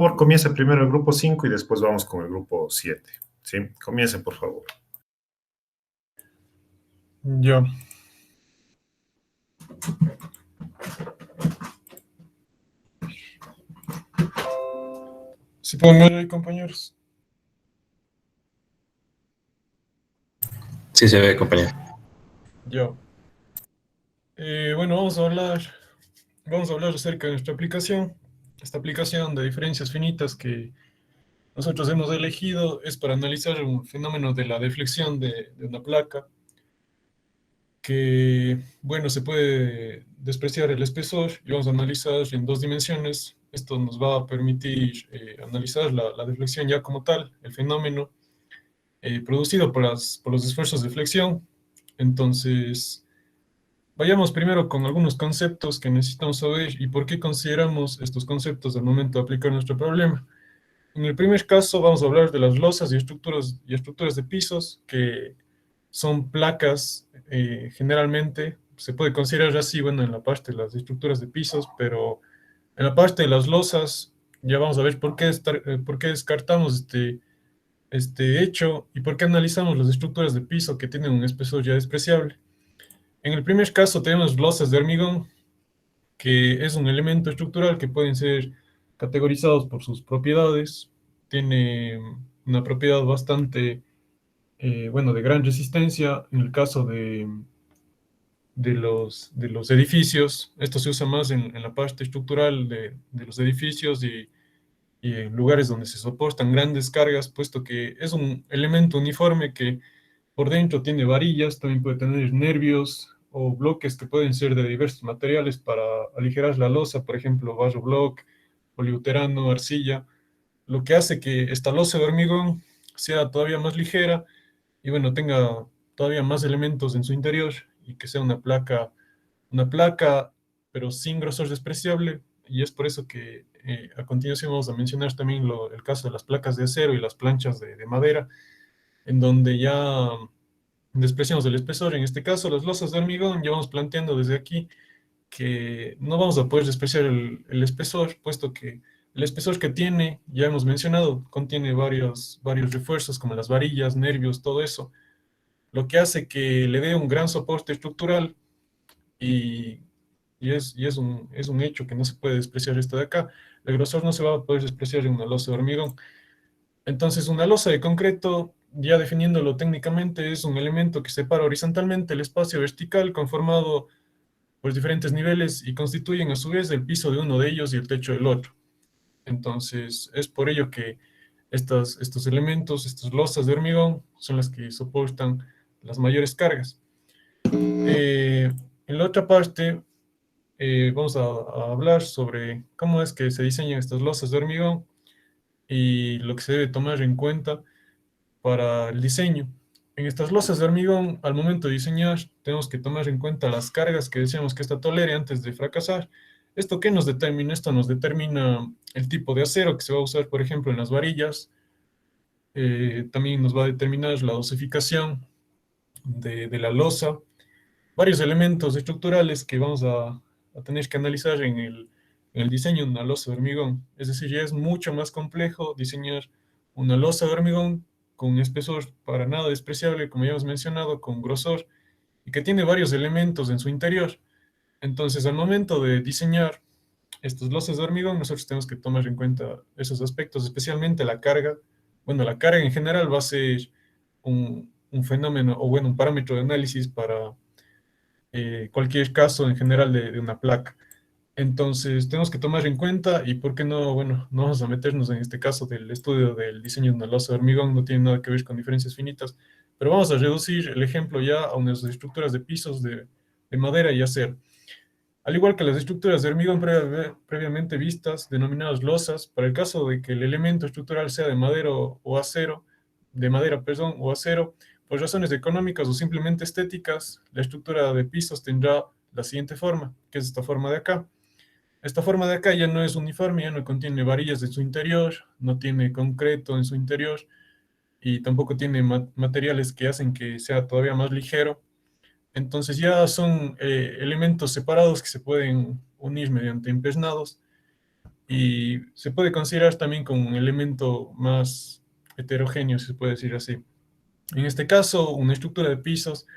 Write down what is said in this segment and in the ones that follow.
favor, comience primero el grupo 5 y después vamos con el grupo 7. ¿Sí? Comience, por favor. Ya. ¿Se pueden ver ahí, compañeros? Sí se ve, compañero. Ya. Bueno, vamos a hablar acerca de nuestra aplicación. Esta aplicación de diferencias finitas que nosotros hemos elegido es para analizar un fenómeno de la deflexión de una placa que, bueno, se puede despreciar el espesor y vamos a analizar en dos dimensiones. Esto nos va a permitir analizar la deflexión ya como tal, el fenómeno producido por los esfuerzos de flexión. Entonces, vayamos primero con algunos conceptos que necesitamos saber y por qué consideramos estos conceptos al momento de aplicar nuestro problema. En el primer caso vamos a hablar de las losas y estructuras de pisos, que son placas, generalmente se puede considerar así, bueno, en la parte de las estructuras de pisos, pero en la parte de las losas ya vamos a ver por qué descartamos este hecho y por qué analizamos las estructuras de piso que tienen un espesor ya despreciable. En el primer caso tenemos losas de hormigón, que es un elemento estructural que pueden ser categorizados por sus propiedades. Tiene una propiedad bastante, bueno, de gran resistencia. En el caso de los edificios, esto se usa más en la parte estructural de los edificios y en lugares donde se soportan grandes cargas, puesto que es un elemento uniforme que por dentro tiene varillas, también puede tener nervios o bloques que pueden ser de diversos materiales para aligerar la losa, por ejemplo, barro block, poliuterano, arcilla, lo que hace que esta losa de hormigón sea todavía más ligera y bueno, tenga todavía más elementos en su interior y que sea una placa, pero sin grosor despreciable. Y es por eso que a continuación vamos a mencionar también el caso de las placas de acero y las planchas de madera, en donde ya despreciamos el espesor. En este caso, las losas de hormigón, ya vamos planteando desde aquí que no vamos a poder despreciar el espesor, puesto que el espesor que tiene, ya hemos mencionado, contiene varios refuerzos como las varillas, nervios, todo eso, lo que hace que le dé un gran soporte estructural y, es un hecho que no se puede despreciar esto de acá. El grosor no se va a poder despreciar en una losa de hormigón. Entonces, una losa de concreto, ya definiéndolo técnicamente, es un elemento que separa horizontalmente el espacio vertical conformado por diferentes niveles y constituyen a su vez el piso de uno de ellos y el techo del otro. Entonces, es por ello que estos elementos, estas losas de hormigón, son las que soportan las mayores cargas. En la otra parte, vamos a hablar sobre cómo es que se diseñan estas losas de hormigón y lo que se debe tomar en cuenta para el diseño. En estas losas de hormigón, al momento de diseñar, tenemos que tomar en cuenta las cargas que deseamos que esta tolere antes de fracasar. ¿Esto qué nos determina? Esto nos determina el tipo de acero que se va a usar, por ejemplo, en las varillas. También nos va a determinar la dosificación de la losa. Varios elementos estructurales que vamos a tener que analizar en el diseño de una losa de hormigón. Es decir, ya es mucho más complejo diseñar una losa de hormigón con un espesor para nada despreciable, como ya hemos mencionado, con grosor, y que tiene varios elementos en su interior. Entonces, al momento de diseñar estas losas de hormigón, nosotros tenemos que tomar en cuenta esos aspectos, especialmente la carga. Bueno, la carga en general va a ser un fenómeno, o bueno, un parámetro de análisis para cualquier caso en general de una placa. Entonces, tenemos que tomar en cuenta y por qué no, bueno, no vamos a meternos en este caso del estudio del diseño de una losa de hormigón, no tiene nada que ver con diferencias finitas, pero vamos a reducir el ejemplo ya a unas estructuras de pisos de madera y acero. Al igual que las estructuras de hormigón previamente vistas, denominadas losas, para el caso de que el elemento estructural sea de madera o acero, perdón, o acero, por razones económicas o simplemente estéticas, la estructura de pisos tendrá la siguiente forma, que es esta forma de acá. Esta forma de acá ya no es uniforme, ya no contiene varillas en su interior, no tiene concreto en su interior y tampoco tiene materiales que hacen que sea todavía más ligero. Entonces ya son elementos separados que se pueden unir mediante empeznados y se puede considerar también como un elemento más heterogéneo, si se puede decir así. En este caso, una estructura de pisos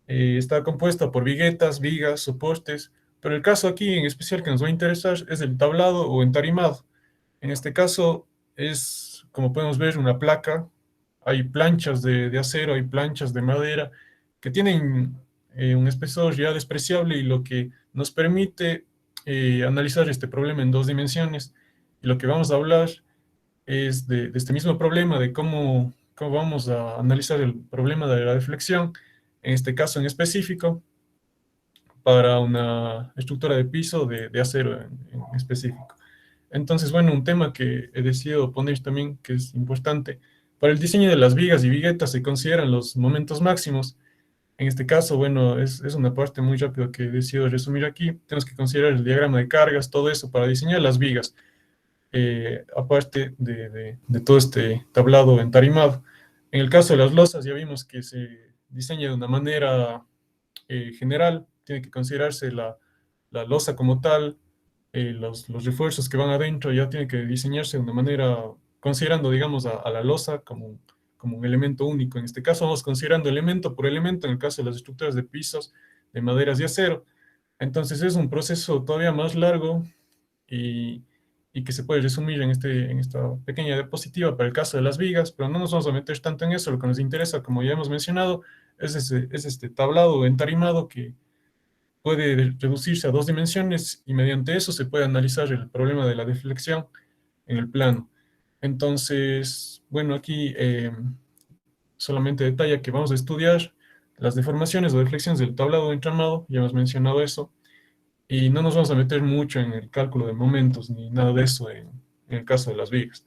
está compuesta por viguetas, vigas, soportes, pero el caso aquí en especial que nos va a interesar es el tablado o entarimado. En este caso es, como podemos ver, una placa. Hay planchas de acero, hay planchas de madera que tienen un espesor ya despreciable y lo que nos permite analizar este problema en dos dimensiones. Y lo que vamos a hablar es de este mismo problema, de cómo vamos a analizar el problema de la deflexión, en este caso en específico, para una estructura de piso de acero en específico. Entonces, bueno, un tema que he decidido poner también, que es importante, para el diseño de las vigas y viguetas se consideran los momentos máximos. En este caso, bueno, es una parte muy rápida que he decidido resumir aquí. Tenemos que considerar el diagrama de cargas, todo eso para diseñar las vigas, aparte de todo este tablado entarimado. En el caso de las losas, ya vimos que se diseña de una manera general, tiene que considerarse la losa como tal, los refuerzos que van adentro, ya tiene que diseñarse de una manera, considerando, digamos, a la losa como un elemento único. En este caso vamos considerando elemento por elemento, en el caso de las estructuras de pisos, de maderas y acero. Entonces es un proceso todavía más largo y, y que se puede resumir en esta pequeña diapositiva para el caso de las vigas, pero no nos vamos a meter tanto en eso. Lo que nos interesa, como ya hemos mencionado, es este tablado entarimado que puede reducirse a dos dimensiones y mediante eso se puede analizar el problema de la deflexión en el plano. Entonces, bueno, aquí solamente detalla que vamos a estudiar las deformaciones o deflexiones del tablado entramado, ya hemos mencionado eso, y no nos vamos a meter mucho en el cálculo de momentos ni nada de eso en el caso de las vigas.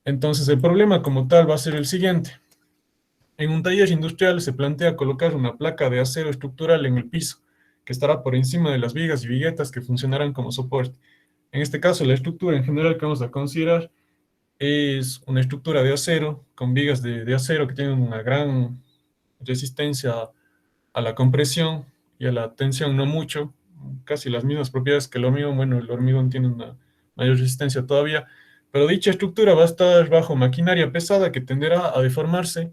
Entonces, el problema como tal va a ser el siguiente. En un taller industrial se plantea colocar una placa de acero estructural en el piso, que estará por encima de las vigas y viguetas que funcionarán como soporte. En este caso, la estructura en general que vamos a considerar es una estructura de acero con vigas de acero que tienen una gran resistencia a la compresión y a la tensión, no mucho, casi las mismas propiedades que el hormigón. Bueno, el hormigón tiene una mayor resistencia todavía, pero dicha estructura va a estar bajo maquinaria pesada que tenderá a deformarse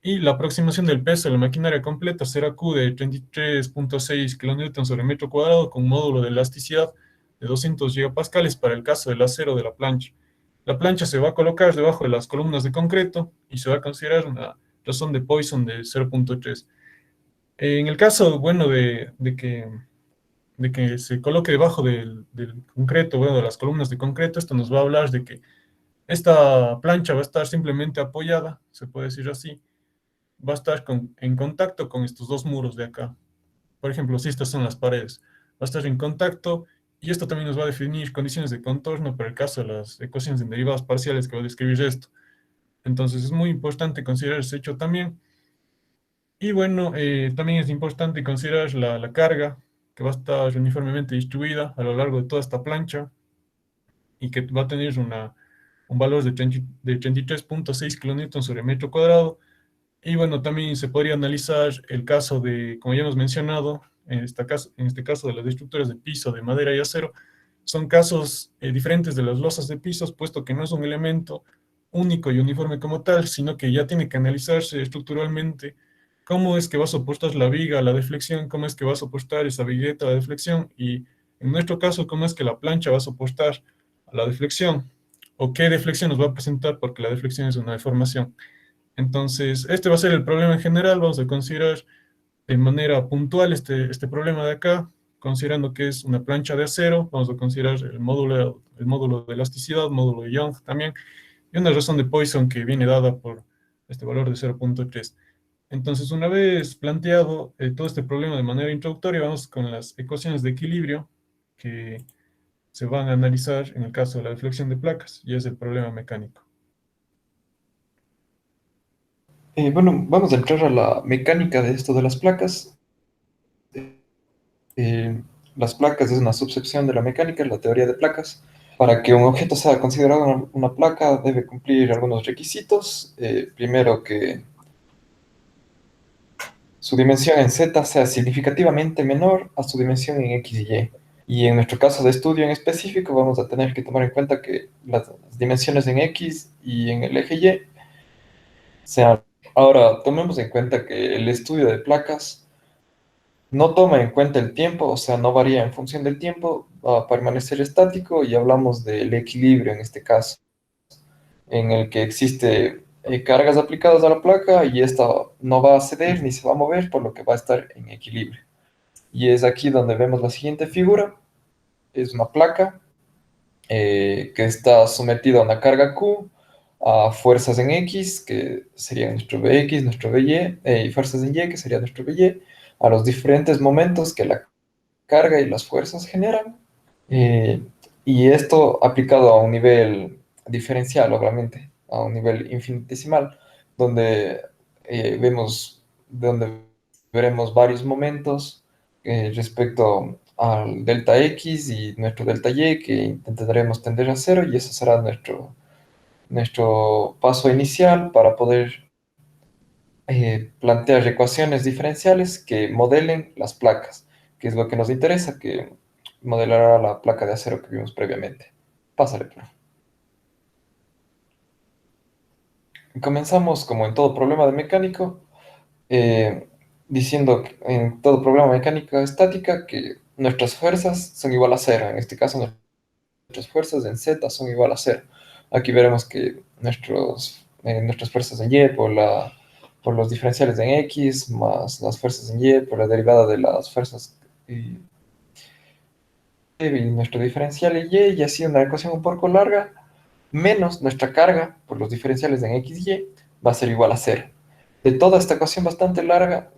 y la aproximación del peso de la maquinaria completa será Q de 33.6 kN sobre metro cuadrado con un módulo de elasticidad de 200 gigapascales para el caso del acero de la plancha. La plancha se va a colocar debajo de las columnas de concreto y se va a considerar una razón de Poisson de 0.3. En el caso, bueno, de que se coloque debajo del concreto, bueno, de las columnas de concreto, esto nos va a hablar de que esta plancha va a estar simplemente apoyada, se puede decir así, va a estar en contacto con estos dos muros de acá. Por ejemplo, si estas son las paredes, va a estar en contacto y esto también nos va a definir condiciones de contorno para el caso de las ecuaciones en derivadas parciales que va a describir esto. Entonces es muy importante considerar ese hecho también. Y bueno, también es importante considerar la carga que va a estar uniformemente distribuida a lo largo de toda esta plancha y que va a tener un valor de 33.6 kN sobre metro cuadrado. Y bueno, también se podría analizar el caso de, como ya hemos mencionado, en este caso de las estructuras de piso de madera y acero, son casos diferentes de las losas de pisos, puesto que no es un elemento único y uniforme como tal, sino que ya tiene que analizarse estructuralmente cómo es que va a soportar la viga a la deflexión, cómo es que va a soportar esa vigueta a la deflexión, y en nuestro caso, cómo es que la plancha va a soportar a la deflexión, o qué deflexión nos va a presentar, porque la deflexión es una deformación. Entonces, este va a ser el problema en general. Vamos a considerar de manera puntual este problema de acá, considerando que es una plancha de acero. Vamos a considerar el módulo de elasticidad, módulo de Young también, y una razón de Poisson que viene dada por este valor de 0.3. Entonces, una vez planteado todo este problema de manera introductoria, vamos con las ecuaciones de equilibrio que se van a analizar en el caso de la deflexión de placas, y es el problema mecánico. Bueno, vamos a entrar a la mecánica de esto de las placas. Eh, las placas es una subsección de la mecánica, la teoría de placas. Para que un objeto sea considerado una placa, debe cumplir algunos requisitos. Primero, que su dimensión en Z sea significativamente menor a su dimensión en X y Y. Y en nuestro caso de estudio en específico vamos a tener que tomar en cuenta que las dimensiones en X y en el eje Y sean... Ahora, tomemos en cuenta que el estudio de placas no toma en cuenta el tiempo, o sea, no varía en función del tiempo, va a permanecer estático y hablamos del equilibrio en este caso, en el que existe cargas aplicadas a la placa y esta no va a ceder ni se va a mover, por lo que va a estar en equilibrio. Y es aquí donde vemos la siguiente figura, es una placa que está sometida a una carga Q, a fuerzas en X, que sería nuestro Bx, nuestro By, y fuerzas en Y, que sería nuestro By, a los diferentes momentos que la carga y las fuerzas generan. eh, y esto aplicado a un nivel diferencial, obviamente, a un nivel infinitesimal, donde donde veremos varios momentos respecto al delta X y nuestro delta Y, que intentaremos tender a cero, y ese será nuestro paso inicial para poder plantear ecuaciones diferenciales que modelen las placas, que es lo que nos interesa, que modelará la placa de acero que vimos previamente. Pásale, por favor. Comenzamos, como en todo problema de mecánico, eh, diciendo que en todo problema mecánico estática que nuestras fuerzas son igual a cero. En este caso, nuestras fuerzas en Z son igual a cero. Aquí veremos que nuestras fuerzas en Y por los diferenciales en X, más las fuerzas en Y por la derivada de las fuerzas y nuestro diferencial en Y así una ecuación un poco larga, menos nuestra carga por los diferenciales en X y Y, va a ser igual a cero. De toda esta ecuación bastante larga,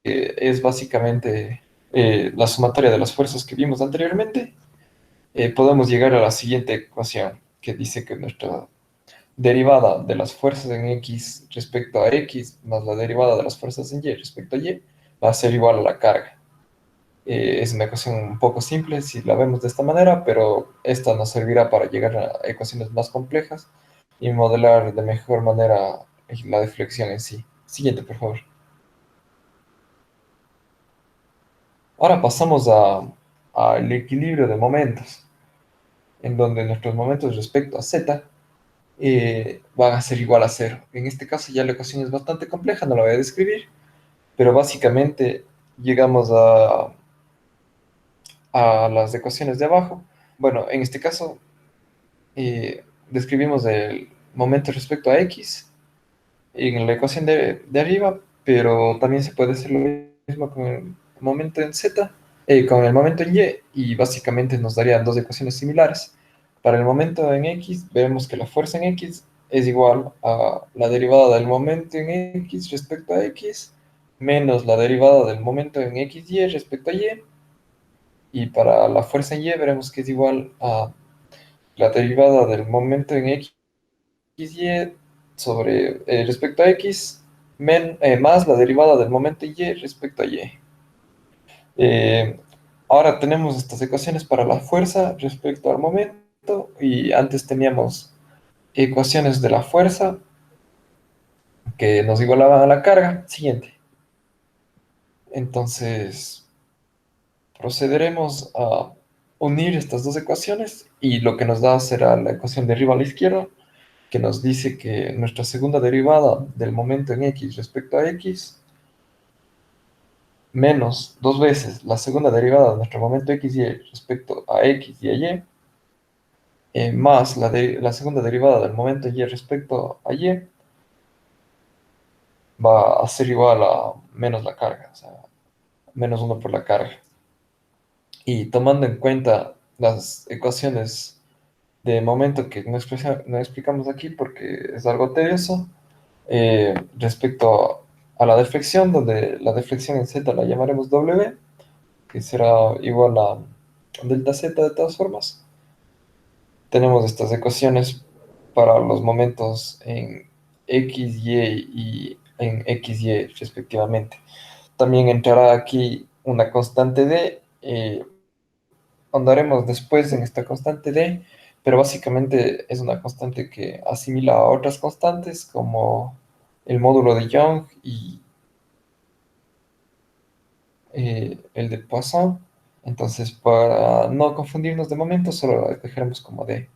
que es básicamente la sumatoria de las fuerzas que vimos anteriormente, podemos llegar a la siguiente ecuación, que dice que nuestra derivada de las fuerzas en X respecto a X más la derivada de las fuerzas en Y respecto a Y va a ser igual a la carga. Es una ecuación un poco simple si la vemos de esta manera, pero esta nos servirá para llegar a ecuaciones más complejas y modelar de mejor manera la deflexión en sí. Siguiente, por favor. Ahora pasamos al equilibrio de momentos, en donde nuestros momentos respecto a z van a ser igual a cero. En este caso ya la ecuación es bastante compleja, no la voy a describir, pero básicamente llegamos a las ecuaciones de abajo. Bueno, en este caso describimos el momento respecto a x en la ecuación de arriba, pero también se puede hacer lo mismo con el momento en z, con el momento en y básicamente nos darían dos ecuaciones similares. Para el momento en x, vemos que la fuerza en x es igual a la derivada del momento en x respecto a x, menos la derivada del momento en x y respecto a y. Y para la fuerza en y veremos que es igual a la derivada del momento en x y sobre respecto a x más la derivada del momento y respecto a y. Ahora tenemos estas ecuaciones para la fuerza respecto al momento y antes teníamos ecuaciones de la fuerza que nos igualaban a la carga. Siguiente. Entonces procederemos a unir estas dos ecuaciones y lo que nos da será la ecuación de arriba a la izquierda, que nos dice que nuestra segunda derivada del momento en x respecto a x menos dos veces la segunda derivada de nuestro momento x y respecto a x y a y, más la segunda derivada del momento y respecto a y, va a ser igual a menos la carga, o sea, menos 1 por la carga. Y tomando en cuenta las ecuaciones de momento que no explicamos aquí porque es algo tedioso, respecto a la deflexión, donde la deflexión en z la llamaremos W, que será igual a delta z de todas formas. Tenemos estas ecuaciones para los momentos en x, y y en x, y respectivamente. También entrará aquí una constante d, ahondaremos después en esta constante d, pero básicamente es una constante que asimila a otras constantes como el módulo de Young y el de Poisson. Entonces, para no confundirnos de momentos, solo dejaremos como D.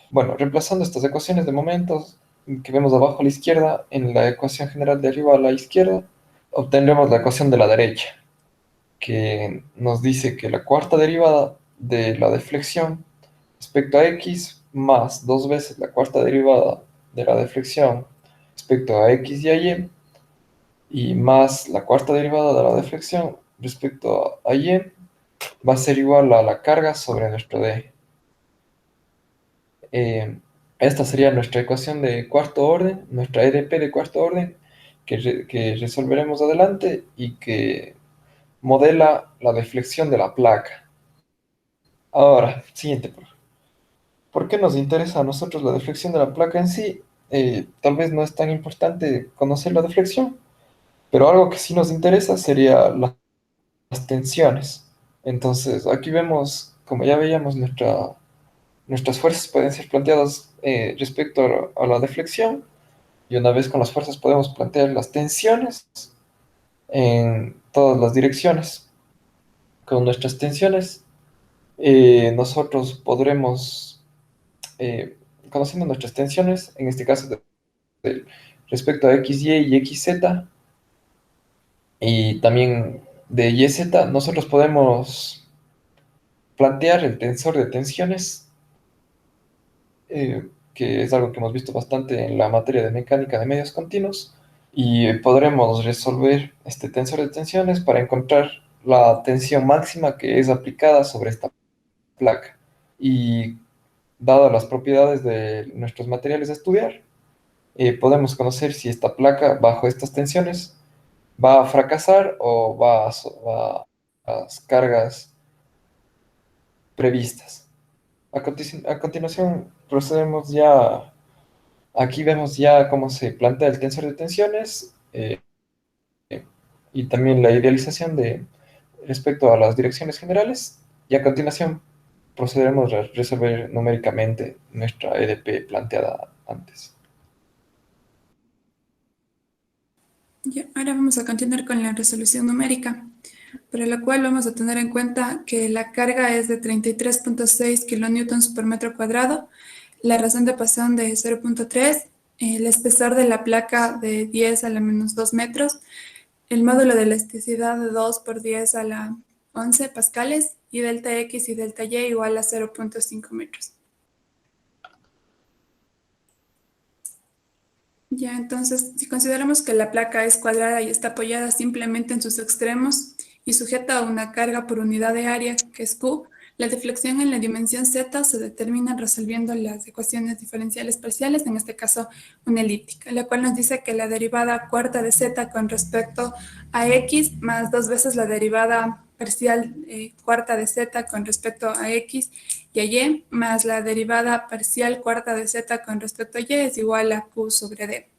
Bueno, reemplazando estas ecuaciones de momentos que vemos abajo a la izquierda, en la ecuación general de arriba a la izquierda, obtendremos la ecuación de la derecha, que nos dice que la cuarta derivada de la deflexión respecto a x más 2 veces la cuarta derivada de la deflexión respecto a x y a y más la cuarta derivada de la deflexión respecto a y va a ser igual a la carga sobre nuestro d. Esta sería nuestra ecuación de cuarto orden, nuestra EDP de cuarto orden, que resolveremos adelante y que modela la deflexión de la placa. Ahora, siguiente. ¿Por qué nos interesa a nosotros la deflexión de la placa en sí? Tal vez no es tan importante conocer la deflexión, pero algo que sí nos interesa sería las tensiones. Entonces, aquí vemos, como ya veíamos, nuestras fuerzas pueden ser planteadas respecto a la deflexión, y una vez con las fuerzas podemos plantear las tensiones en todas las direcciones. Con nuestras tensiones, nosotros podremos, conociendo nuestras tensiones, en este caso respecto a XY y XZ, y también de YZ, nosotros podemos plantear el tensor de tensiones, que es algo que hemos visto bastante en la materia de mecánica de medios continuos, y podremos resolver este tensor de tensiones para encontrar la tensión máxima que es aplicada sobre esta placa. Y dadas las propiedades de nuestros materiales a estudiar, podemos conocer si esta placa bajo estas tensiones va a fracasar o va a las cargas previstas. A continuación procedemos ya, aquí vemos ya cómo se plantea el tensor de tensiones, y también la idealización de respecto a las direcciones generales, y a continuación procederemos a resolver numéricamente nuestra EDP planteada antes. Ya, ahora vamos a continuar con la resolución numérica, para la cual vamos a tener en cuenta que la carga es de 33.6 kilonewtons por metro cuadrado, la razón de Poisson de 0.3, el espesor de la placa de 10 a la menos 2 metros, el módulo de elasticidad de 2 por 10 a la 11 pascales y delta X y delta Y igual a 0.5 metros. Ya, entonces, si consideramos que la placa es cuadrada y está apoyada simplemente en sus extremos y sujeta a una carga por unidad de área, que es Q, la deflexión en la dimensión Z se determina resolviendo las ecuaciones diferenciales parciales, en este caso una elíptica, la cual nos dice que la derivada cuarta de Z con respecto a X más 2 veces la derivada parcial cuarta de Z con respecto a X y a Y, más la derivada parcial cuarta de Z con respecto a Y es igual a Q sobre D.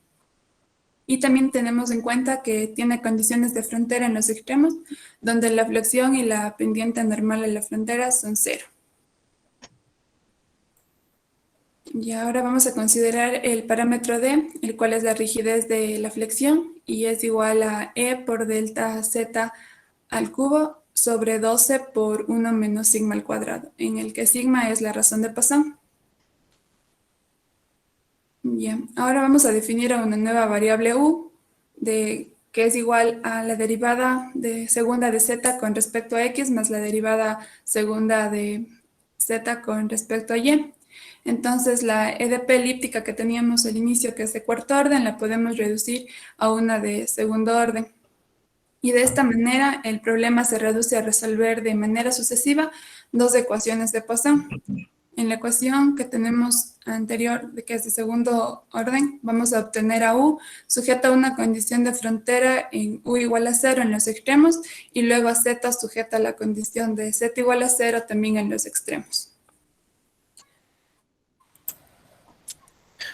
Y también tenemos en cuenta que tiene condiciones de frontera en los extremos, donde la flexión y la pendiente normal a la frontera son 0. Y ahora vamos a considerar el parámetro D, el cual es la rigidez de la flexión, y es igual a E por delta Z al cubo sobre 12 por 1 menos sigma al cuadrado, en el que sigma es la razón de Poisson. Bien, ahora vamos a definir una nueva variable u, que es igual a la derivada de segunda de z con respecto a x más la derivada segunda de z con respecto a y. Entonces la EDP elíptica que teníamos al inicio, que es de cuarto orden, la podemos reducir a una de segundo orden. Y de esta manera el problema se reduce a resolver de manera sucesiva dos ecuaciones de Poisson. En la ecuación que tenemos anterior, que es de segundo orden, vamos a obtener a u sujeta a una condición de frontera en u igual a 0 en los extremos, y luego a z sujeta a la condición de z igual a 0 también en los extremos.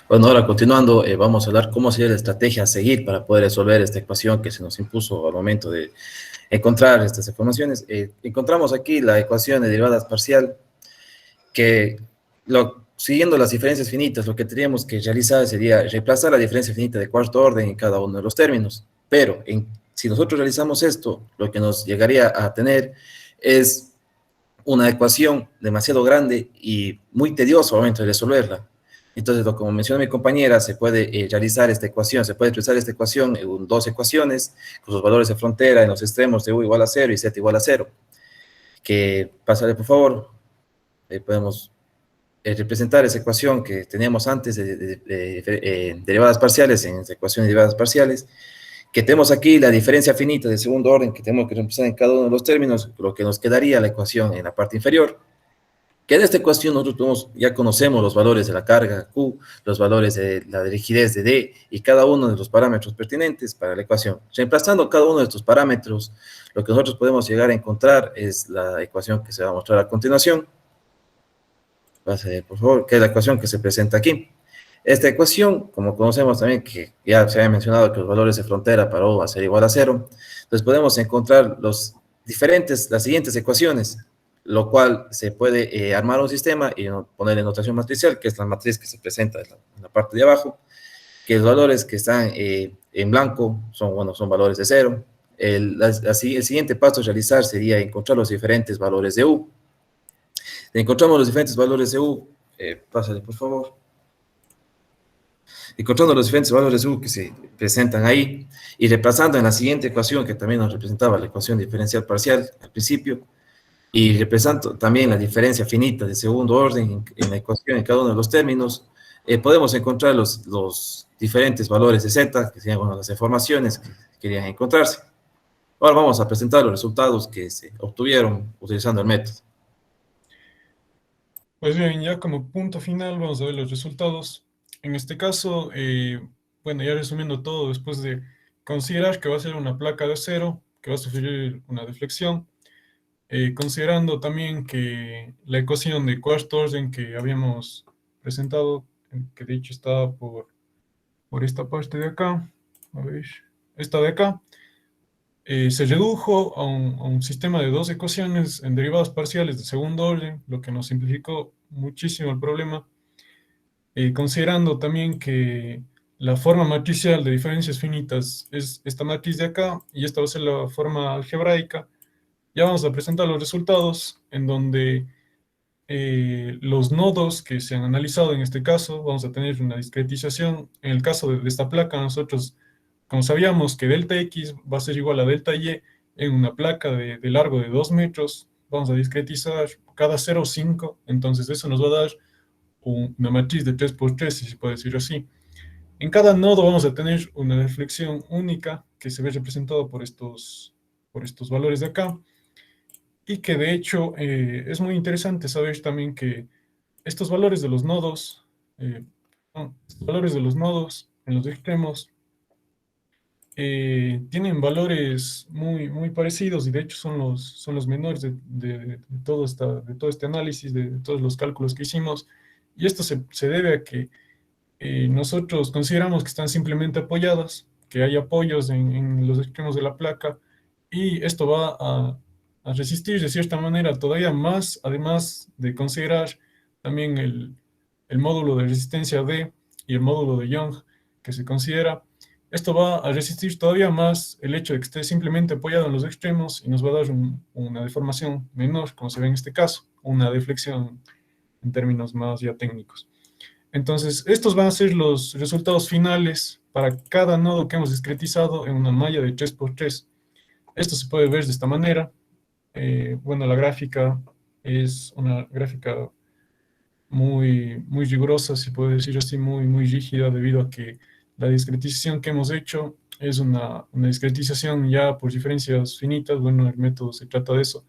Bueno, ahora continuando, vamos a hablar cómo sería la estrategia a seguir para poder resolver esta ecuación que se nos impuso al momento de encontrar estas informaciones. Encontramos aquí la ecuación de derivadas parcial, que siguiendo las diferencias finitas, lo que tendríamos que realizar sería reemplazar la diferencia finita de cuarto orden en cada uno de los términos. Pero si nosotros realizamos esto, lo que nos llegaría a tener es una ecuación demasiado grande y muy tedioso al momento de resolverla. Entonces, como mencionó mi compañera, se puede realizar esta ecuación, se puede utilizar esta ecuación en dos ecuaciones con sus valores de frontera en los extremos de u igual a 0 y z igual a 0. Que, pásale por favor, podemos representar esa ecuación que teníamos antes de derivadas parciales, en esta ecuación de derivadas parciales, que tenemos aquí la diferencia finita de segundo orden que tenemos que reemplazar en cada uno de los términos, lo que nos quedaría la ecuación en la parte inferior, que en esta ecuación nosotros ya conocemos los valores de la carga Q, los valores de la rigidez de D y cada uno de los parámetros pertinentes para la ecuación. Reemplazando cada uno de estos parámetros, lo que nosotros podemos llegar a encontrar es la ecuación que se va a mostrar a continuación. Pase, por favor, que es la ecuación que se presenta aquí. Esta ecuación, como conocemos también, que ya se había mencionado que los valores de frontera para U va a ser igual a 0, entonces podemos encontrar las siguientes ecuaciones, lo cual se puede armar un sistema y poner en notación matricial, que es la matriz que se presenta en la parte de abajo, que los valores que están en blanco son valores de 0. El siguiente paso a realizar sería encontrar los diferentes valores de U. Encontramos los diferentes valores de U, pásale por favor. Encontrando los diferentes valores de U que se presentan ahí y reemplazando en la siguiente ecuación que también nos representaba la ecuación diferencial parcial al principio y representando también la diferencia finita de segundo orden en la ecuación en cada uno de los términos, podemos encontrar los diferentes valores de Z, que serían las deformaciones que querían encontrarse. Ahora vamos a presentar los resultados que se obtuvieron utilizando el método. Pues bien, ya como punto final vamos a ver los resultados. En este caso, bueno, ya resumiendo todo, después de considerar que va a ser una placa de acero, que va a sufrir una deflexión, considerando también que la ecuación de cuarto orden que habíamos presentado, que de hecho está por esta parte de acá, a ver, esta de acá, se redujo a un sistema de dos ecuaciones en derivadas parciales de segundo orden, lo que nos simplificó muchísimo el problema, considerando también que la forma matricial de diferencias finitas es esta matriz de acá, y esta va a ser la forma algebraica. Ya vamos a presentar los resultados, en donde los nodos que se han analizado en este caso, vamos a tener una discretización. En el caso de esta placa, nosotros, como sabíamos que delta X va a ser igual a delta Y en una placa de largo de 2 metros, vamos a discretizar cada 0,5, entonces eso nos va a dar una matriz de 3 por 3, si se puede decir así. En cada nodo vamos a tener una deflexión única que se ve representado por estos valores de acá, y que de hecho es muy interesante saber también que estos valores de los nodos, en los extremos, tienen valores muy parecidos, y de hecho son los menores de todo este análisis, de todos los cálculos que hicimos, y esto se debe a que nosotros consideramos que están simplemente apoyadas, que hay apoyos en los extremos de la placa, y esto va a resistir de cierta manera todavía más, además de considerar también el módulo de resistencia D y el módulo de Young que se considera. Esto va a resistir todavía más el hecho de que esté simplemente apoyado en los extremos, y nos va a dar una deformación menor, como se ve en este caso, una deflexión en términos más ya técnicos. Entonces, estos van a ser los resultados finales para cada nodo que hemos discretizado en una malla de 3×3. Esto se puede ver de esta manera. Bueno, la gráfica es una gráfica muy rigurosa, si puedo decir así, muy rígida, debido a que la discretización que hemos hecho es una discretización ya por diferencias finitas. Bueno, el método se trata de eso,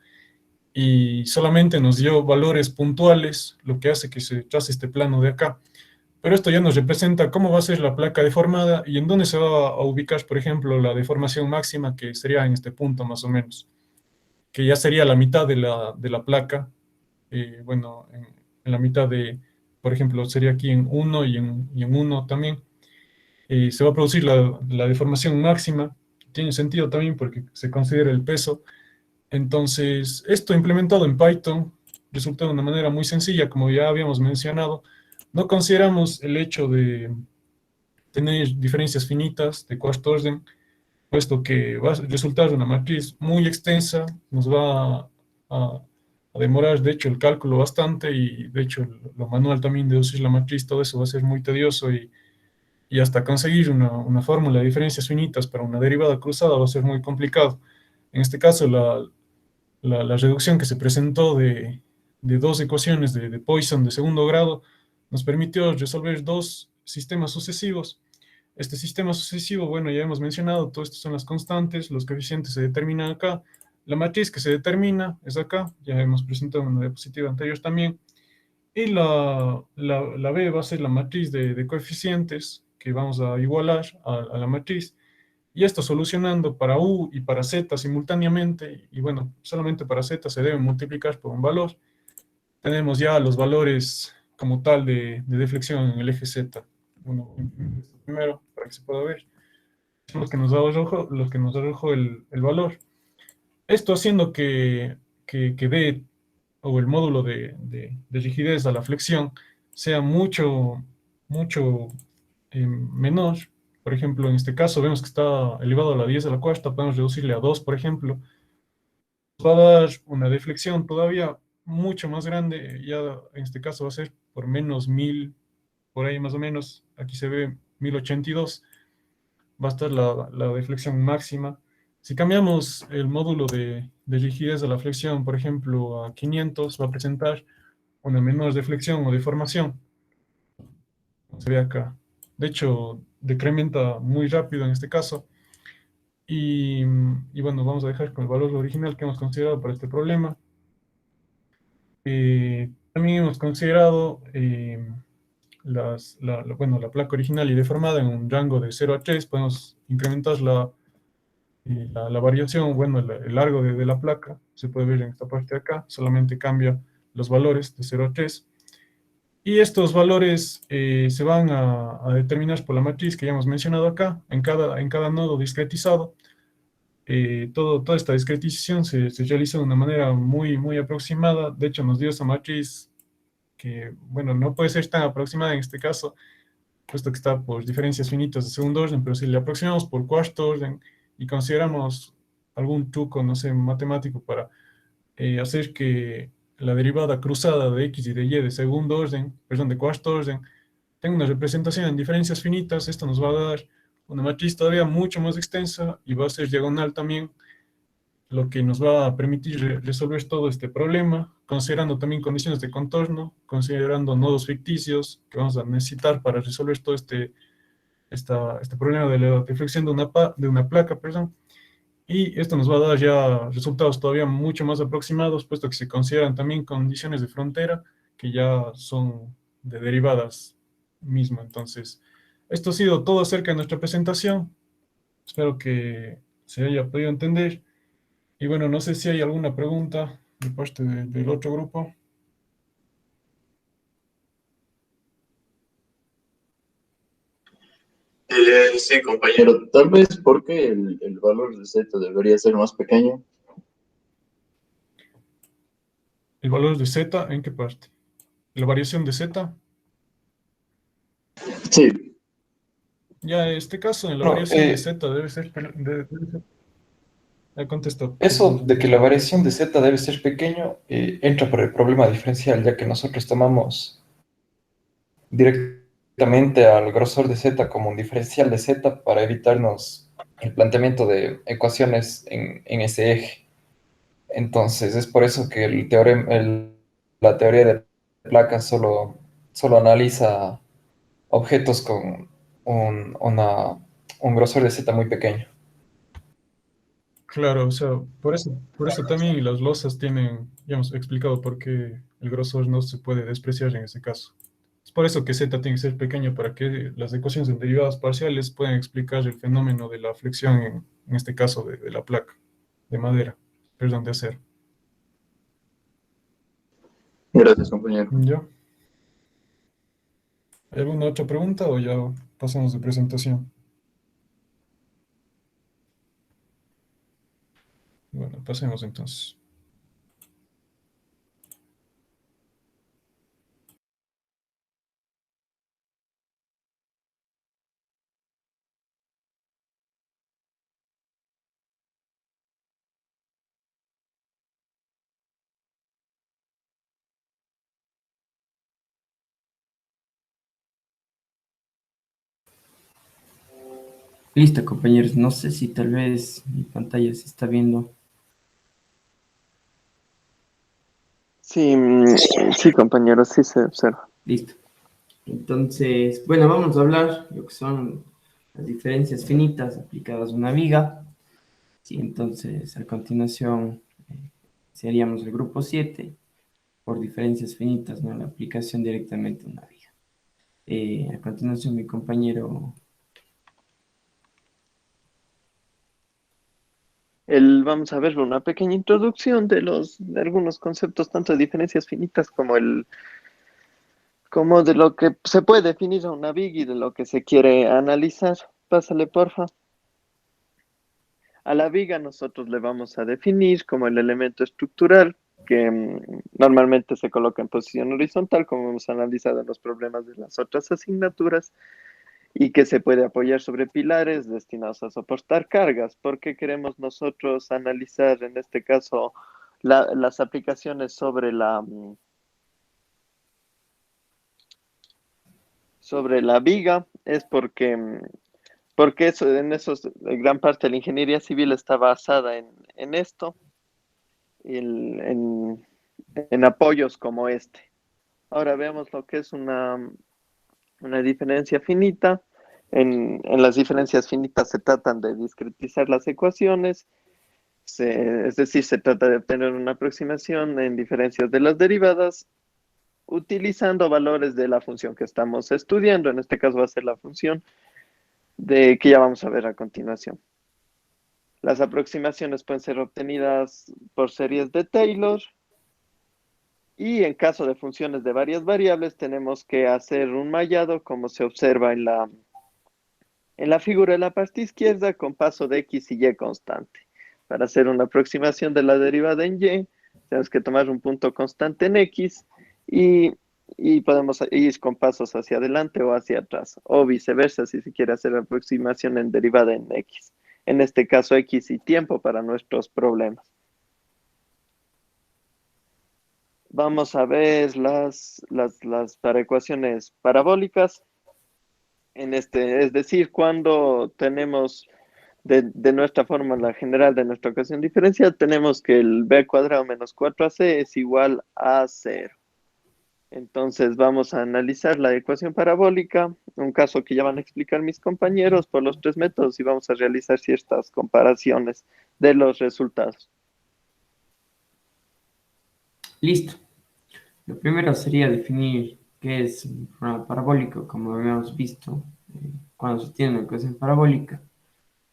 y solamente nos dio valores puntuales, lo que hace que se trace este plano de acá. Pero esto ya nos representa cómo va a ser la placa deformada y en dónde se va a ubicar, por ejemplo, la deformación máxima, que sería en este punto más o menos, que ya sería la mitad de la placa. Bueno, en la mitad por ejemplo, sería aquí en 1 y en 1 también. Se va a producir la deformación máxima. Tiene sentido también porque se considera el peso. Entonces, esto implementado en Python resulta de una manera muy sencilla, como ya habíamos mencionado. No consideramos el hecho de tener diferencias finitas de cuarto orden, puesto que va a resultar una matriz muy extensa, nos va a a demorar, de hecho, el cálculo bastante y, de hecho, lo manual también, deducir la matriz, todo eso va a ser muy tedioso y hasta conseguir una fórmula de diferencias finitas para una derivada cruzada va a ser muy complicado. En este caso, la reducción que se presentó de dos ecuaciones de Poisson de segundo grado nos permitió resolver dos sistemas sucesivos. Este sistema sucesivo, bueno, ya hemos mencionado, todo esto son las constantes, los coeficientes se determinan acá, la matriz que se determina es acá, ya hemos presentado en una diapositiva anterior también, y la B va a ser la matriz de coeficientes que vamos a igualar a la matriz, y esto solucionando para U y para Z simultáneamente, y bueno, solamente para Z se debe multiplicar por un valor. Tenemos ya los valores como tal de deflexión en el eje Z. Bueno, primero, para que se pueda ver, son los que nos arrojó el valor. Esto haciendo que D, o el módulo de rigidez a la flexión, sea mucho menor. Por ejemplo, en este caso vemos que está elevado a la 10 a la cuarta, podemos reducirle a 2, por ejemplo. Va a dar una deflexión todavía mucho más grande, ya en este caso va a ser por menos 1000, por ahí más o menos, aquí se ve 1082, va a estar la deflexión máxima. Si cambiamos el módulo de rigidez de la flexión, por ejemplo, a 500, va a presentar una menor deflexión o deformación, como se ve acá. De hecho, decrementa muy rápido en este caso. Y bueno, vamos a dejar con el valor original que hemos considerado para este problema. También hemos considerado bueno, la placa original y deformada en un rango de 0 a 3. Podemos incrementar la variación, bueno, el largo de la placa. Se puede ver en esta parte de acá. Solamente cambia los valores de 0 a 3. Y estos valores se van a determinar por la matriz que ya hemos mencionado acá, en cada nodo discretizado. Toda esta discretización se realiza de una manera muy aproximada. De hecho, nos dio esa matriz que, bueno, no puede ser tan aproximada en este caso, puesto que está por diferencias finitas de segundo orden, pero si le aproximamos por cuarto orden y consideramos algún truco, no sé, matemático para hacer que la derivada cruzada de x y de y de segundo orden, perdón, de cuarto orden, tenga una representación en diferencias finitas, esto nos va a dar una matriz todavía mucho más extensa y va a ser diagonal también, lo que nos va a permitir resolver todo este problema, considerando también condiciones de contorno, considerando nodos ficticios que vamos a necesitar para resolver todo este problema de la deflexión de una placa, perdón. Y esto nos va a dar ya resultados todavía mucho más aproximados, puesto que se consideran también condiciones de frontera que ya son de derivadas mismo. Entonces, esto ha sido todo acerca de nuestra presentación. Espero que se haya podido entender. Y bueno, no sé si hay alguna pregunta de parte del otro grupo. Sí, compañero, tal vez porque el valor de Z debería ser más pequeño. ¿El valor de Z en qué parte? ¿La variación de Z? Sí, Ya, en este caso, en la Bueno, variación de Z debe ser... Ya contesto. eso de que la variación de z debe ser pequeño entra por el problema diferencial, ya que nosotros tomamos directamente al grosor de z como un diferencial de z para evitarnos el planteamiento de ecuaciones en ese eje. Entonces, es por eso que la teoría de placas solo analiza objetos con un grosor de z muy pequeño. Claro, o sea, por eso también las losas tienen, ya hemos explicado por qué el grosor no se puede despreciar en ese caso. Es por eso que Z tiene que ser pequeño para que las ecuaciones en derivadas parciales puedan explicar el fenómeno de la flexión, en este caso de la placa de madera, perdón, de acero. gracias, compañero. ¿Ya? ¿Hay alguna otra pregunta o ya pasamos de presentación? Bueno, pasemos entonces. Listo, compañeros. No sé si tal vez mi pantalla se está viendo. Sí, sí, compañero, sí se observa. Listo. Entonces, bueno, vamos a hablar de lo que son las diferencias finitas aplicadas a una viga. Sí, entonces, a continuación, seríamos el grupo 7 por diferencias finitas, ¿no? La aplicación directamente a una viga. A continuación, mi compañero... Vamos a ver una pequeña introducción de algunos conceptos, tanto de diferencias finitas como de lo que se puede definir a una big y de lo que se quiere analizar. Pásale, porfa. A la viga nosotros le vamos a definir como el elemento estructural que normalmente se coloca en posición horizontal, como hemos analizado en los problemas de las otras asignaturas, y que se puede apoyar sobre pilares destinados a soportar cargas. ¿Por qué queremos nosotros analizar en este caso las aplicaciones sobre la viga? Es porque eso, gran parte de la ingeniería civil está basada en esto, en apoyos como este. Ahora veamos lo que es una diferencia finita. En las diferencias finitas se tratan de discretizar las ecuaciones, es decir, se trata de obtener una aproximación en diferencias de las derivadas utilizando valores de la función que estamos estudiando. En este caso va a ser la función que ya vamos a ver a continuación. Las aproximaciones pueden ser obtenidas por series de Taylor y en caso de funciones de varias variables tenemos que hacer un mallado como se observa en la figura de la parte izquierda con paso de x y y constante. Para hacer una aproximación de la derivada en y, tenemos que tomar un punto constante en x y podemos ir con pasos hacia adelante o hacia atrás, o viceversa si se quiere hacer aproximación en derivada en x. En este caso, x y tiempo para nuestros problemas. Vamos a ver las para ecuaciones parabólicas. Es decir, cuando tenemos de nuestra fórmula general de nuestra ecuación diferencial, tenemos que el b cuadrado menos 4ac es igual a 0. Entonces vamos a analizar la ecuación parabólica, un caso que ya van a explicar mis compañeros por los 3 métodos y vamos a realizar ciertas comparaciones de los resultados. Listo. Lo primero sería definir qué es un programa parabólico, como habíamos visto cuando se tiene una ecuación parabólica.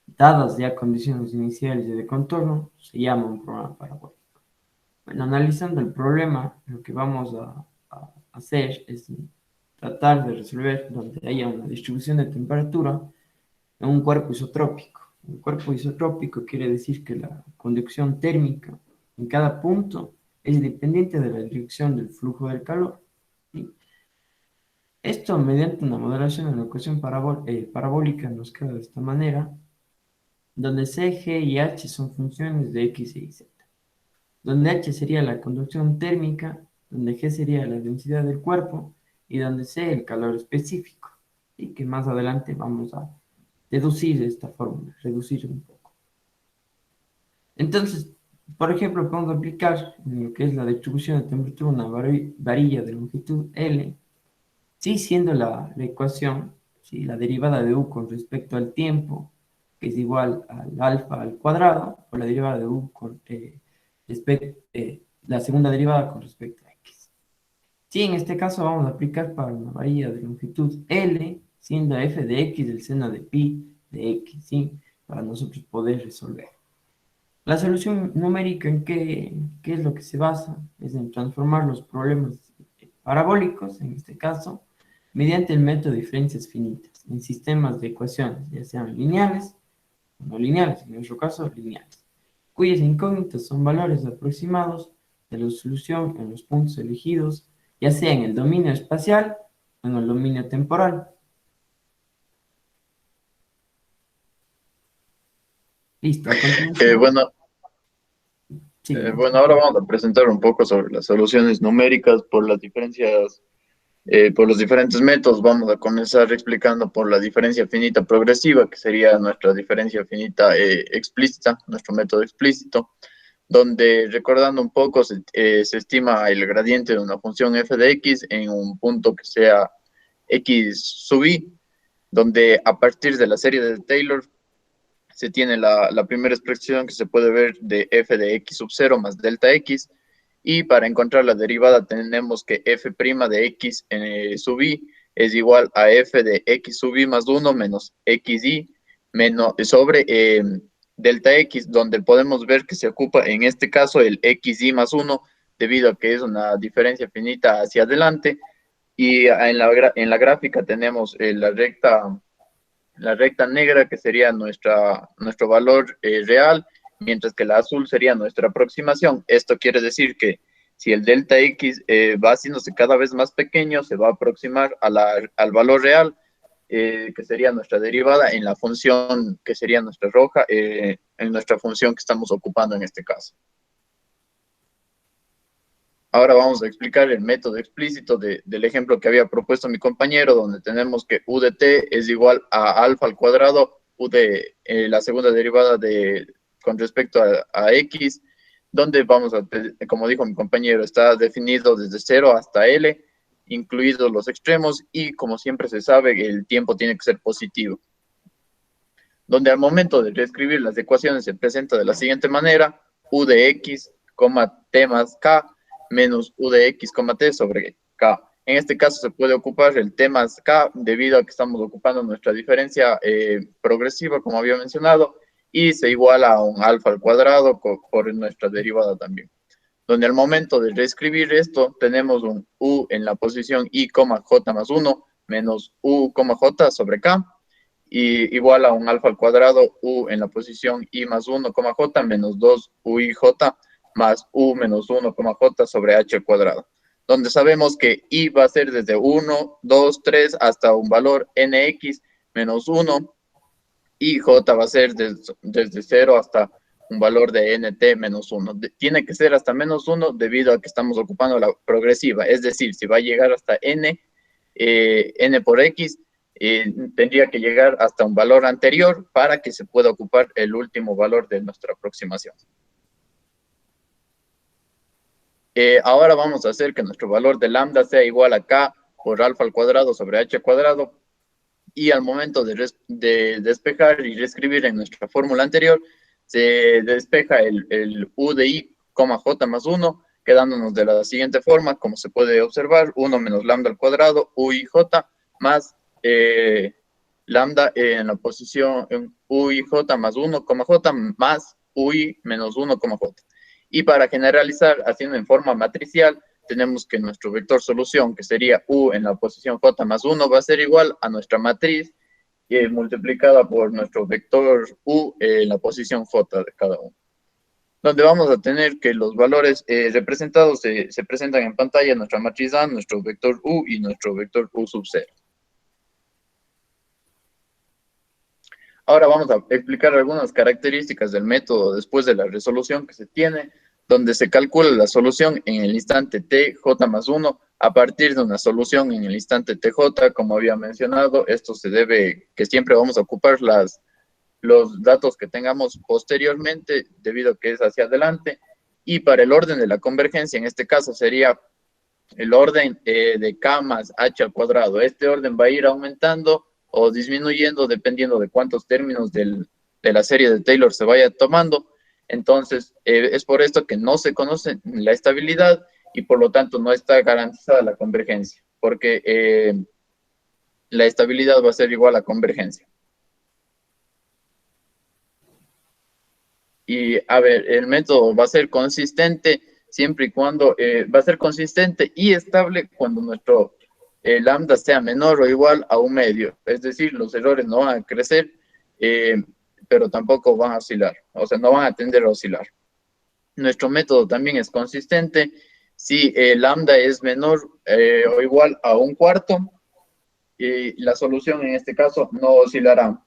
Dadas ya condiciones iniciales y de contorno, se llama un programa parabólico. Bueno, analizando el problema, lo que vamos a hacer es tratar de resolver donde haya una distribución de temperatura en un cuerpo isotrópico. Un cuerpo isotrópico quiere decir que la conducción térmica en cada punto es dependiente de la dirección del flujo del calor. ¿Sí? Esto mediante una modelación en la ecuación parabólica nos queda de esta manera, donde C, G y H son funciones de X y Z, donde H sería la conducción térmica, donde G sería la densidad del cuerpo y donde C el calor específico, y que más adelante vamos a deducir esta fórmula, reducir un poco. Entonces, por ejemplo, podemos aplicar en lo que es la distribución de temperatura una varilla de longitud L, sí siendo la ecuación, ¿sí? La derivada de U con respecto al tiempo, que es igual al alfa al cuadrado, o la derivada de U con la segunda derivada con respecto a X. Sí, en este caso vamos a aplicar para una varilla de longitud L, siendo f de X el seno de pi de X, ¿sí? Para nosotros poder resolver. La solución numérica en qué es lo que se basa, es en transformar los problemas parabólicos, en este caso, mediante el método de diferencias finitas, en sistemas de ecuaciones, ya sean lineales o no lineales, en nuestro caso lineales, cuyas incógnitas son valores aproximados de la solución en los puntos elegidos, ya sea en el dominio espacial o en el dominio temporal. Listo, a continuación. Sí, Bueno, ahora vamos a presentar un poco sobre las soluciones numéricas por las diferencias por los diferentes métodos. Vamos a comenzar explicando por la diferencia finita progresiva, que sería nuestra diferencia finita explícita, nuestro método explícito, donde, recordando un poco, se estima el gradiente de una función f de x en un punto que sea x sub i, donde a partir de la serie de Taylor se tiene la primera expresión que se puede ver de f de x sub 0 más delta x, y para encontrar la derivada tenemos que f' de x sub i es igual a f de x sub i más 1 menos xi menos, sobre delta x, donde podemos ver que se ocupa en este caso el xi más 1, debido a que es una diferencia finita hacia adelante, y en la gráfica tenemos la recta negra, que sería nuestro valor real, mientras que la azul sería nuestra aproximación. Esto quiere decir que si el delta x va haciéndose cada vez más pequeño, se va a aproximar al valor real, que sería nuestra derivada en la función que sería nuestra roja, en nuestra función que estamos ocupando en este caso. Ahora vamos a explicar el método explícito del ejemplo que había propuesto mi compañero, donde tenemos que u de t es igual a alfa al cuadrado, u de la segunda derivada con respecto a x, donde vamos a, como dijo mi compañero, está definido desde 0 hasta L, incluidos los extremos, y como siempre se sabe, el tiempo tiene que ser positivo. Donde al momento de reescribir las ecuaciones se presenta de la siguiente manera: u de x, t más k, menos u de x, t sobre k. En este caso se puede ocupar el t más k, debido a que estamos ocupando nuestra diferencia progresiva, como había mencionado, y se iguala a un alfa al cuadrado por nuestra derivada también. Donde al momento de reescribir esto, tenemos un u en la posición i, j más 1, menos u, j sobre k, y igual a un alfa al cuadrado u en la posición i más 1, j, menos 2 ui j, más u menos 1, j sobre h al cuadrado. Donde sabemos que i va a ser desde 1, 2, 3 hasta un valor nx menos 1, y j va a ser desde 0 hasta un valor de nt menos 1. Tiene que ser hasta menos 1 debido a que estamos ocupando la progresiva. Es decir, si va a llegar hasta n por x, tendría que llegar hasta un valor anterior para que se pueda ocupar el último valor de nuestra aproximación. Ahora vamos a hacer que nuestro valor de lambda sea igual a k por alfa al cuadrado sobre h al cuadrado, y al momento de despejar y reescribir en nuestra fórmula anterior, se despeja el u de i, j más 1, quedándonos de la siguiente forma, como se puede observar: 1 menos lambda al cuadrado, ui j, más lambda en la posición ui j más 1, j, más ui menos 1, j. Y para generalizar, haciendo en forma matricial, tenemos que nuestro vector solución, que sería u en la posición j más 1, va a ser igual a nuestra matriz multiplicada por nuestro vector u en la posición j de cada uno. Donde vamos a tener que los valores representados se presentan en pantalla: nuestra matriz A, nuestro vector u y nuestro vector u sub 0. Ahora vamos a explicar algunas características del método después de la resolución que se tiene, donde se calcula la solución en el instante t, j más 1, a partir de una solución en el instante tj, como había mencionado. Esto se debe que siempre vamos a ocupar los datos que tengamos posteriormente, debido a que es hacia adelante. Y para el orden de la convergencia, en este caso sería el orden de k más h al cuadrado. Este orden va a ir aumentando o disminuyendo dependiendo de cuántos términos de la serie de Taylor se vaya tomando. Entonces, es por esto que no se conoce la estabilidad y por lo tanto no está garantizada la convergencia, porque la estabilidad va a ser igual a convergencia. Y a ver, el método va a ser consistente siempre y cuando va a ser consistente y estable cuando nuestro lambda sea menor o igual a 1 medio. Es decir, los errores no van a crecer, pero tampoco van a oscilar, o sea, no van a tender a oscilar. Nuestro método también es consistente si lambda es menor o igual a 1/4, y la solución en este caso no oscilará.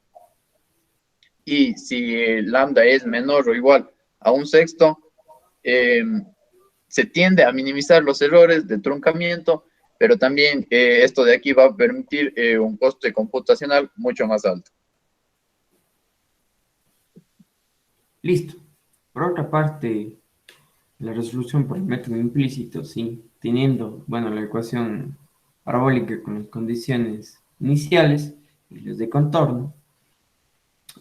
Y si lambda es menor o igual a 1/6, se tiende a minimizar los errores de truncamiento, pero también esto de aquí va a permitir un coste computacional mucho más alto. Listo. Por otra parte, la resolución por el método implícito, sí, teniendo, bueno, la ecuación parabólica con las condiciones iniciales y las de contorno,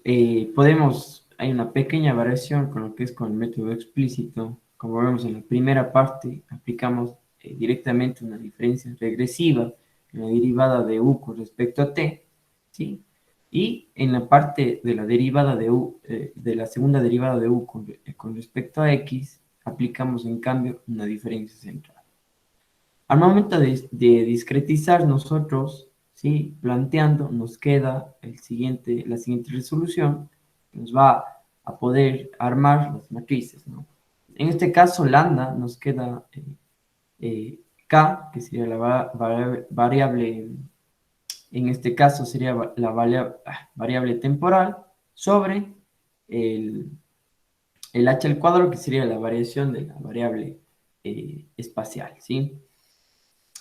hay una pequeña variación con lo que es con el método explícito. Como vemos en la primera parte, aplicamos directamente una diferencia regresiva en la derivada de u con respecto a t, ¿sí? Y en la parte de la derivada de u, de la segunda derivada de u con respecto a x, aplicamos en cambio una diferencia central. Al momento de discretizar nosotros, ¿sí? Planteando, nos queda la siguiente resolución, que nos va a poder armar las matrices, ¿no? En este caso, lambda nos queda k, que sería la variable, en este caso sería la variable temporal, sobre el h al cuadrado, que sería la variación de la variable espacial, ¿sí?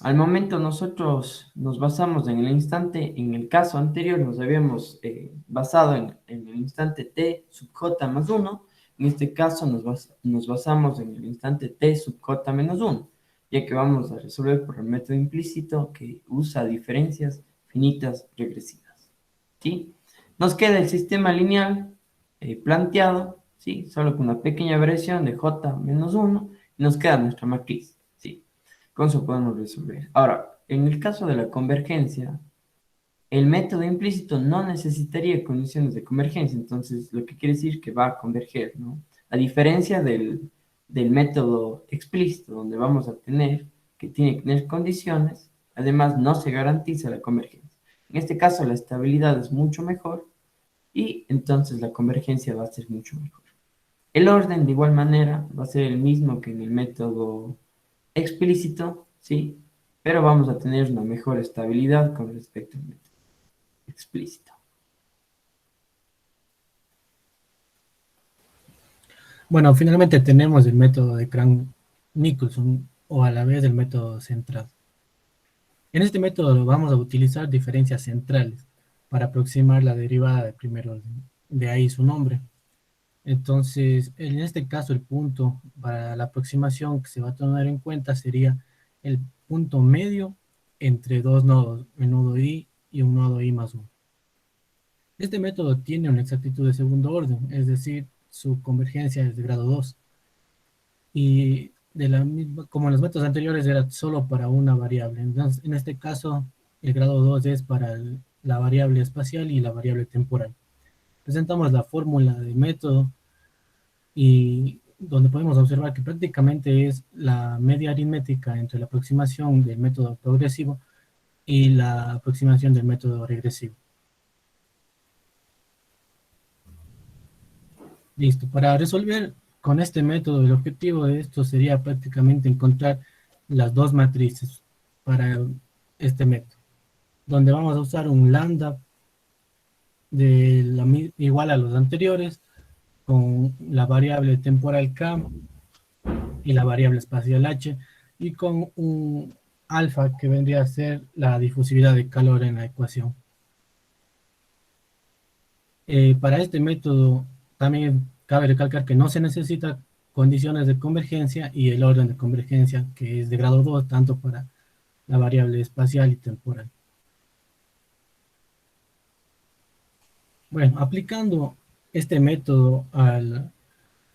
Al momento nosotros nos basamos en el instante, en el caso anterior nos habíamos basado en el instante t sub j más 1, en este caso nos basamos en el instante t sub j menos 1, ya que vamos a resolver por el método implícito que usa diferencias finitas regresivas, ¿sí? Nos queda el sistema lineal planteado, ¿sí? Solo con una pequeña variación de j menos 1, y nos queda nuestra matriz. Con eso podemos resolver. Ahora, en el caso de la convergencia, el método implícito no necesitaría condiciones de convergencia, entonces lo que quiere decir que va a converger, ¿no? A diferencia del método explícito, donde vamos a tener que tiene que tener condiciones, además no se garantiza la convergencia. En este caso la estabilidad es mucho mejor y entonces la convergencia va a ser mucho mejor. El orden de igual manera va a ser el mismo que en el método explícito, sí, pero vamos a tener una mejor estabilidad con respecto al método explícito. Bueno, finalmente tenemos el método de Crank-Nicolson o a la vez el método centrado. En este método vamos a utilizar diferencias centrales para aproximar la derivada de primer orden, de ahí su nombre. Entonces, en este caso, el punto para la aproximación que se va a tener en cuenta sería el punto medio entre dos nodos, el nodo i y un nodo i más 1. Este método tiene una exactitud de segundo orden, es decir, su convergencia es de grado 2. Y como en los métodos anteriores era solo para una variable. Entonces, en este caso, el grado 2 es para la variable espacial y la variable temporal. Presentamos la fórmula del método y donde podemos observar que prácticamente es la media aritmética entre la aproximación del método progresivo y la aproximación del método regresivo. Listo, para resolver con este método, el objetivo de esto sería prácticamente encontrar las dos matrices para este método, donde vamos a usar un lambda igual a los anteriores, con la variable temporal k y la variable espacial h, y con un alfa que vendría a ser la difusividad de calor en la ecuación. Para este método también cabe recalcar que no se necesita condiciones de convergencia y el orden de convergencia que es de grado 2, tanto para la variable espacial y temporal. Bueno, aplicando este método a la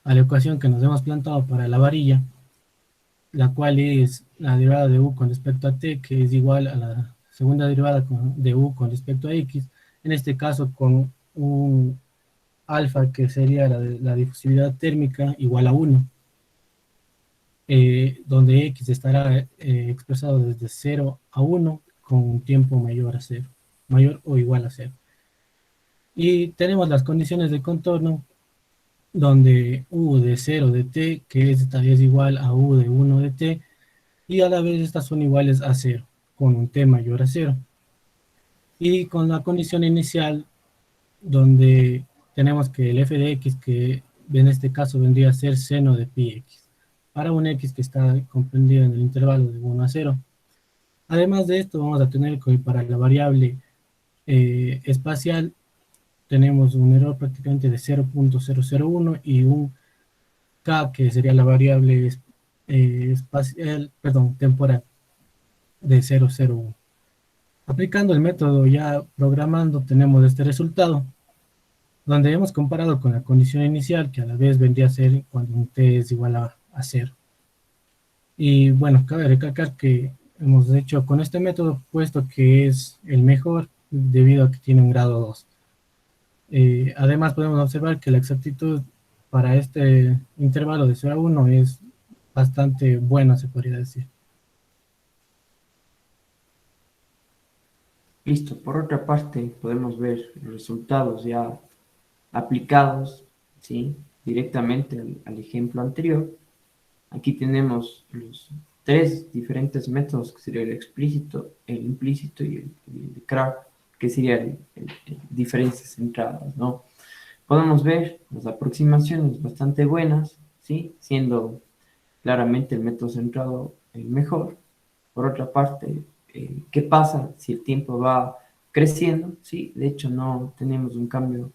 ecuación que nos hemos planteado para la varilla, la cual es la derivada de u con respecto a t, que es igual a la segunda derivada de u con respecto a x, en este caso con un alfa que sería la difusividad térmica igual a 1, donde x estará expresado desde 0 a 1 con un tiempo mayor a 0, mayor o igual a 0. Y tenemos las condiciones de contorno, donde u de 0 de t, que es igual a u de 1 de t, y a la vez estas son iguales a 0, con un t mayor a 0. Y con la condición inicial, donde tenemos que el f de x, que en este caso vendría a ser seno de pi x, para un x que está comprendido en el intervalo de 1 a 0. Además de esto, vamos a tener que para la variable espacial, tenemos un error prácticamente de 0.001 y un K, que sería la variable espacial, perdón, temporal, de 0.01. Aplicando el método ya programando, tenemos este resultado, donde hemos comparado con la condición inicial, que a la vez vendría a ser cuando un t es igual a 0. Y bueno, cabe recalcar que hemos hecho con este método, puesto que es el mejor, debido a que tiene un grado 2. Además, podemos observar que la exactitud para este intervalo de 0 a 1 es bastante buena, se podría decir. Listo. Por otra parte, podemos ver los resultados ya aplicados, ¿sí?, directamente al ejemplo anterior. Aquí tenemos los tres diferentes métodos, que sería el explícito, el implícito y el de Krag, que sería el diferencias centradas, ¿no? Podemos ver las aproximaciones bastante buenas, ¿sí?, siendo claramente el método centrado el mejor. Por otra parte, ¿qué pasa si el tiempo va creciendo? Sí, de hecho no tenemos un cambio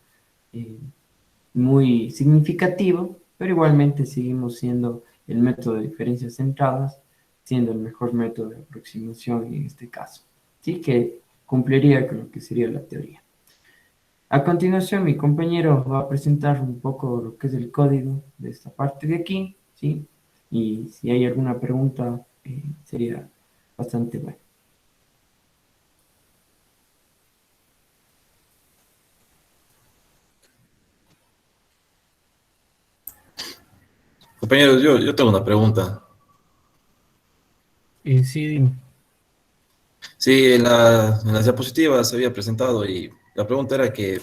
muy significativo, pero igualmente seguimos siendo el método de diferencias centradas, siendo el mejor método de aproximación en este caso. Sí, que cumpliría con lo que sería la teoría. A continuación, mi compañero va a presentar un poco lo que es el código de esta parte de aquí, ¿sí? Y si hay alguna pregunta, sería bastante bueno. Compañeros, yo tengo una pregunta. Sí, dime. Sí, en las diapositivas se había presentado y la pregunta era que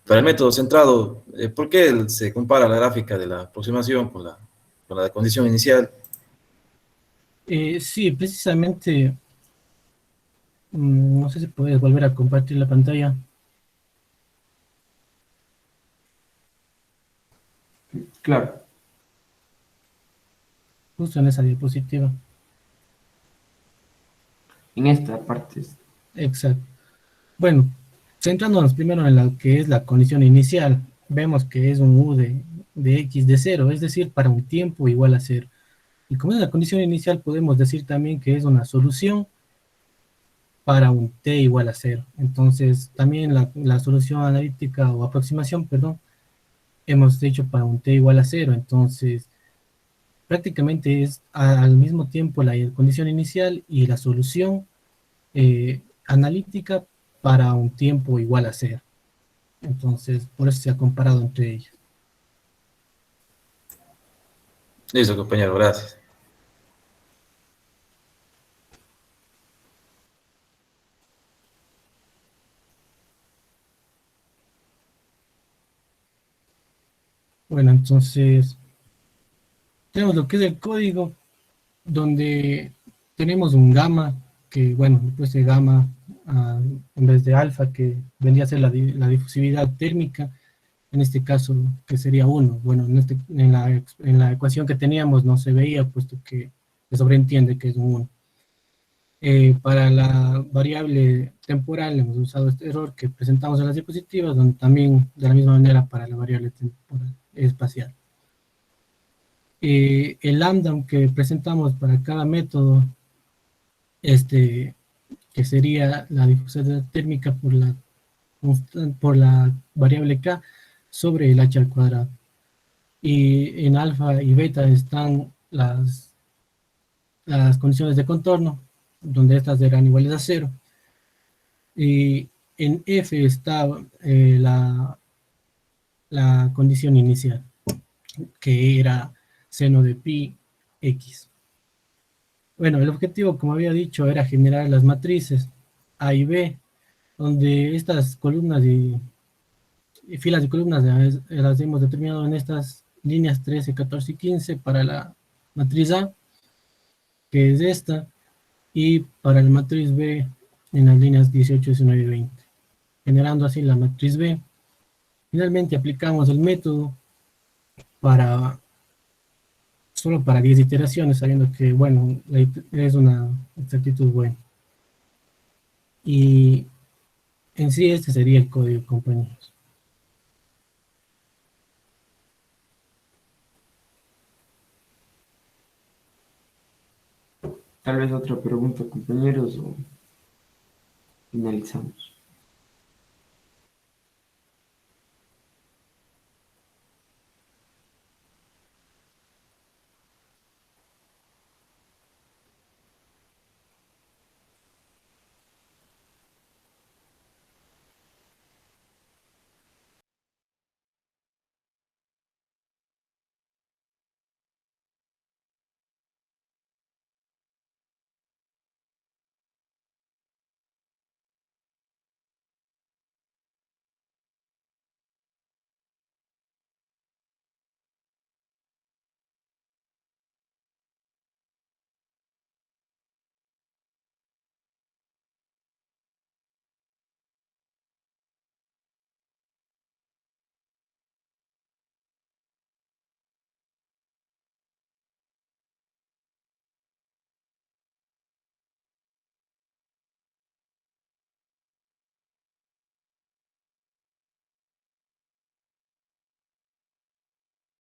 para el método centrado, ¿por qué se compara la gráfica de la aproximación con la condición inicial? Sí, precisamente, no sé si puedes volver a compartir la pantalla. Claro. Justo en esa diapositiva. En esta parte. Exacto. Bueno, centrándonos primero en lo que es la condición inicial, vemos que es un u de x de 0, es decir, para un tiempo igual a 0. Y como es la condición inicial, podemos decir también que es una solución para un t igual a 0. Entonces, también la solución analítica o aproximación, perdón, hemos hecho para un t igual a 0. Entonces, prácticamente es al mismo tiempo la condición inicial y la solución analítica para un tiempo igual a 0. Entonces, por eso se ha comparado entre ellas. Listo, compañero, gracias. Bueno, entonces, tenemos lo que es el código, donde tenemos un gamma, que bueno, después de gamma en vez de alfa, que vendría a ser la difusividad térmica, en este caso que sería 1. Bueno, en la ecuación que teníamos no se veía, puesto que se sobreentiende que es un 1. Para la variable temporal hemos usado este error que presentamos en las diapositivas, donde también de la misma manera para la variable temporal espacial. El lambda que presentamos para cada método, que sería la difusividad térmica por la variable k sobre el h al cuadrado. Y en alfa y beta están las condiciones de contorno, donde estas eran iguales a 0. Y en f está la condición inicial, que era seno de pi x. Bueno, el objetivo, como había dicho, era generar las matrices A y B, donde estas columnas y filas de columnas las hemos determinado en estas líneas 13, 14 y 15 para la matriz A, que es esta, y para la matriz B en las líneas 18, 19 y 20, generando así la matriz B. Finalmente aplicamos el método solo para 10 iteraciones, sabiendo que, bueno, es una exactitud buena. Y en sí este sería el código, compañeros. Tal vez otra pregunta, compañeros, o finalizamos.